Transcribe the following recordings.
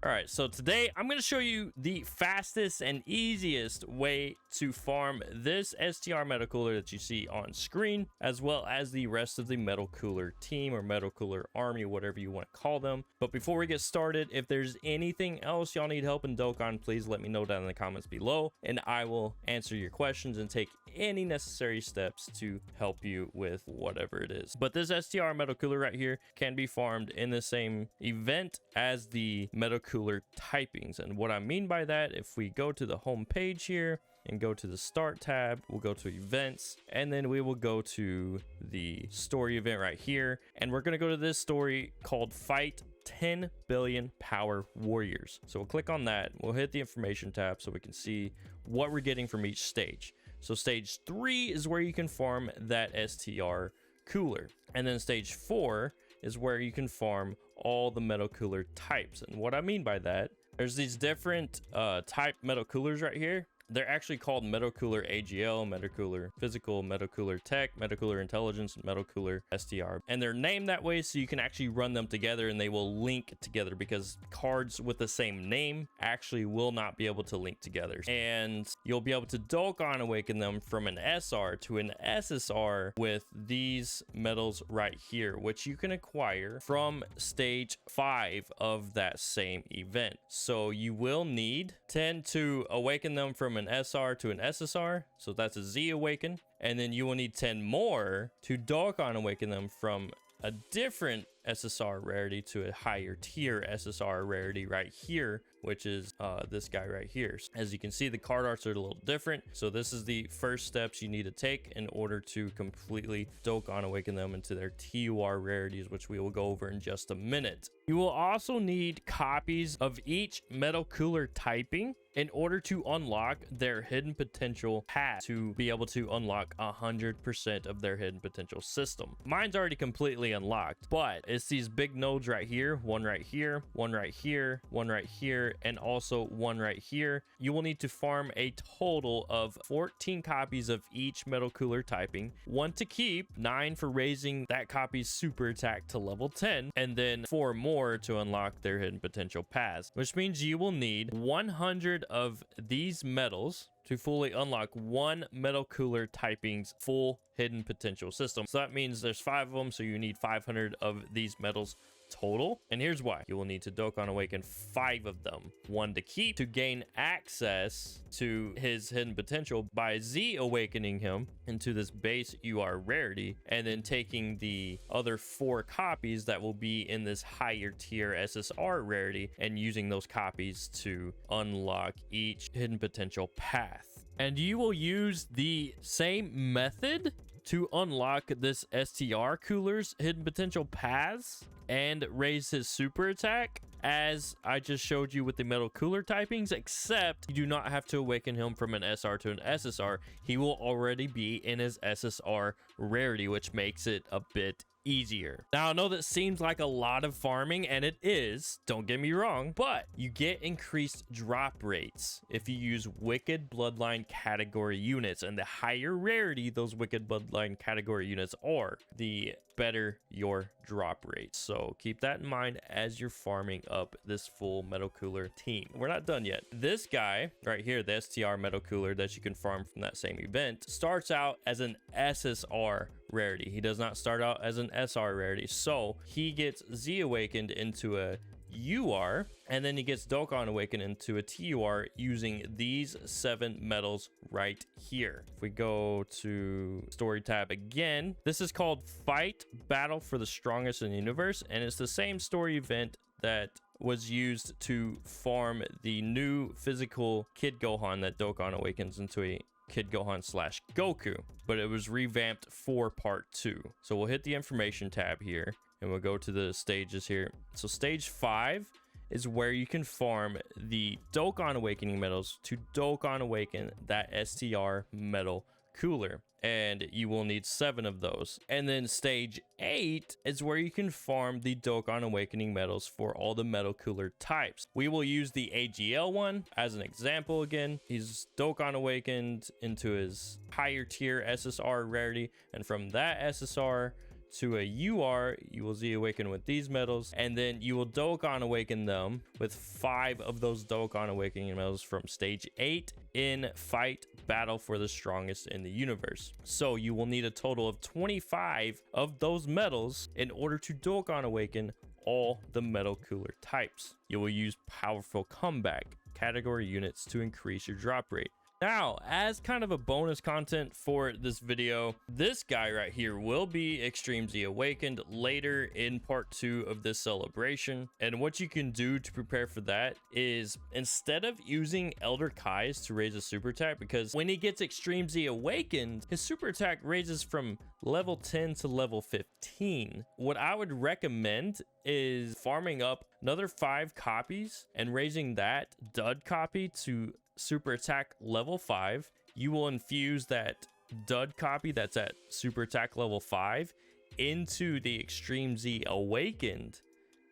All right, so today I'm going to show you the fastest and easiest way to farm this STR metal cooler that you see on screen, as well as the rest of the metal cooler team or metal cooler army, whatever you want to call them. But before we get started, if there's anything else y'all need help in Dokkan, please let me know down in the comments below, and I will answer your questions and take any necessary steps to help you with whatever it is. But this STR metal cooler right here can be farmed in the same event as the metal cooler typings. And what I mean by that, if we go to the home page here and go to the start tab, we'll go to events, and then we will go to the story event right here, and we're going to go to this story called Fight 10 billion power warriors. So we'll click on that, we'll hit the information tab so we can see what we're getting from each stage. So stage 3 is where you can farm that STR cooler, and then stage 4 is where you can farm all the metal cooler types. And what I mean by that, there's these different type metal coolers right here. They're actually called Metal Cooler AGL, Metal Cooler Physical, Metal Cooler Tech, Metal Cooler Intelligence, and Metal Cooler STR. And they're named that way so you can actually run them together and they will link together, because cards with the same name actually will not be able to link together. And you'll be able to Dokkan Awaken them from an SR to an SSR with these metals right here, which you can acquire from stage 5 of that same event. So you will need 10 to awaken them from an SR to an SSR, so that's a Z Awaken, and then you will need 10 more to Dokkan Awaken them from a different SSR rarity to a higher tier SSR rarity right here, which is this guy right here. As you can see, the card arts are a little different, so this is the first steps you need to take in order to completely Dokkan Awaken them into their TUR rarities, which we will go over in just a minute. You will also need copies of each metal cooler typing in order to unlock their hidden potential path, to be able to unlock 100% of their hidden potential system. Mine's already completely unlocked, but it's these big nodes right here, one right here, one right here, one right here, and also one right here. You will need to farm a total of 14 copies of each metal cooler typing, 1 to keep, 9 for raising that copy's super attack to level 10, and then 4 more to unlock their hidden potential paths, which means you will need 100 of these metals to fully unlock one metal cooler typing's full hidden potential system. So that means there's 5 of them, so you need 500 of these metals total. And here's why: you will need to Dokkan Awaken 5 of them, 1 to keep, to gain access to his hidden potential by Z awakening him into this base UR rarity, and then taking the other 4 copies that will be in this higher tier SSR rarity and using those copies to unlock each hidden potential path. And you will use the same method to unlock this STR cooler's hidden potential paths and raise his super attack as I just showed you with the metal cooler typings, except you do not have to awaken him from an SR to an SSR. He will already be in his SSR rarity, which makes it a bit easier. Now, I know that seems like a lot of farming, and it is, don't get me wrong, but you get increased drop rates if you use Wicked Bloodline category units, and the higher rarity those Wicked Bloodline category units are, the better your drop rate. So keep that in mind as you're farming up this full metal cooler team. We're not done yet. This guy right here, the STR metal cooler that you can farm from that same event, starts out as an SSR rarity. He does not start out as an SR rarity, so he gets Z awakened into a UR, and then he gets Dokkan Awakened into a TUR using these 7 metals right here. If we go to story tab again, this is called Fight Battle for the Strongest in the Universe, and it's the same story event that was used to farm the new physical Kid Gohan that Dokkan Awakens into a Kid Gohan / Goku, but it was revamped for part 2. So we'll hit the information tab here and we'll go to the stages here. So stage 5 is where you can farm the Dokkan Awakening metals to Dokkan Awaken that STR metal cooler, and you will need 7 of those. And then stage 8 is where you can farm the Dokkan Awakening metals for all the metal cooler types. We will use the AGL one as an example again. He's Dokkan Awakened into his higher tier SSR rarity, and from that SSR to a UR, you will Z Awaken with these medals, and then you will Dokkan Awaken them with 5 of those Dokkan Awakening medals from stage 8 in Fight Battle for the Strongest in the Universe. So you will need a total of 25 of those medals in order to Dokkan Awaken all the metal cooler types. You will use powerful comeback category units to increase your drop rate. Now, as kind of a bonus content for this video, this guy right here will be Extreme Z Awakened later in part 2 of this celebration. And what you can do to prepare for that is, instead of using Elder Kai's to raise a super attack, because when he gets Extreme Z Awakened, his super attack raises from level 10 to level 15. What I would recommend is farming up another 5 copies and raising that dud copy to super attack level 5. You will infuse that dud copy that's at super attack level 5 into the Extreme Z Awakened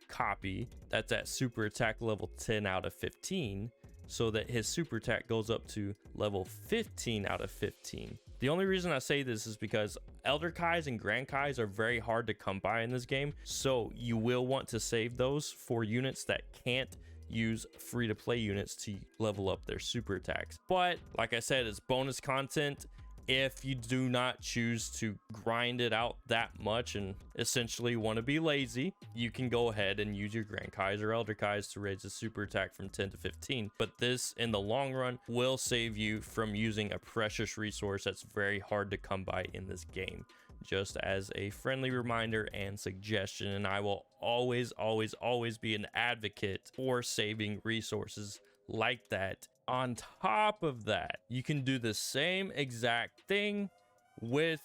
copy that's at super attack level 10 out of 15, so that his super attack goes up to level 15 out of 15. The only reason I say this is because Elder Kai's and Grand Kai's are very hard to come by in this game, so you will want to save those for units that can't use free-to-play units to level up their super attacks. But like I said, it's bonus content. If you do not choose to grind it out that much and essentially want to be lazy, you can go ahead and use your Grand Kai's or Elder Kai's to raise the super attack from 10 to 15. But this, in the long run, will save you from using a precious resource that's very hard to come by in this game. Just as a friendly reminder and suggestion, and I will always be an advocate for saving resources like that. On top of that, you can do the same exact thing with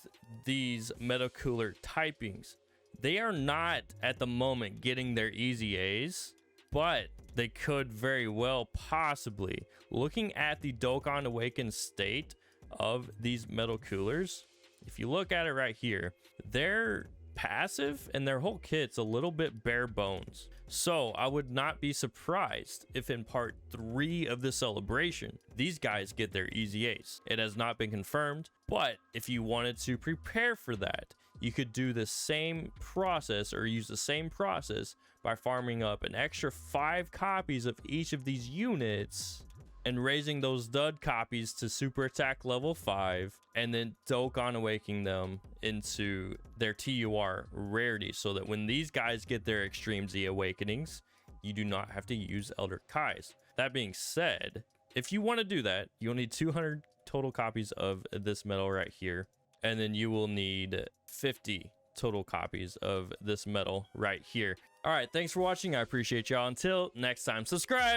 these metal cooler typings. They are not at the moment getting their easy A's, but they could very well possibly. Looking at the Dokkan Awakened state of these metal coolers, if you look at it right here, they're passive and their whole kit's a little bit bare bones. So I would not be surprised if in part 3 of the celebration, these guys get their easy ace. It has not been confirmed, but if you wanted to prepare for that, you could do the same process or use the same process by farming up an extra 5 copies of each of these units and raising those dud copies to super attack level 5, and then Dokkan Awakening them into their TUR rarity, so that when these guys get their Extreme Z Awakenings, you do not have to use Elder Kai's. That being said, if you want to do that, you'll need 200 total copies of this medal right here, and then you will need 50 total copies of this medal right here. All right, thanks for watching. I appreciate y'all. Until next time, subscribe.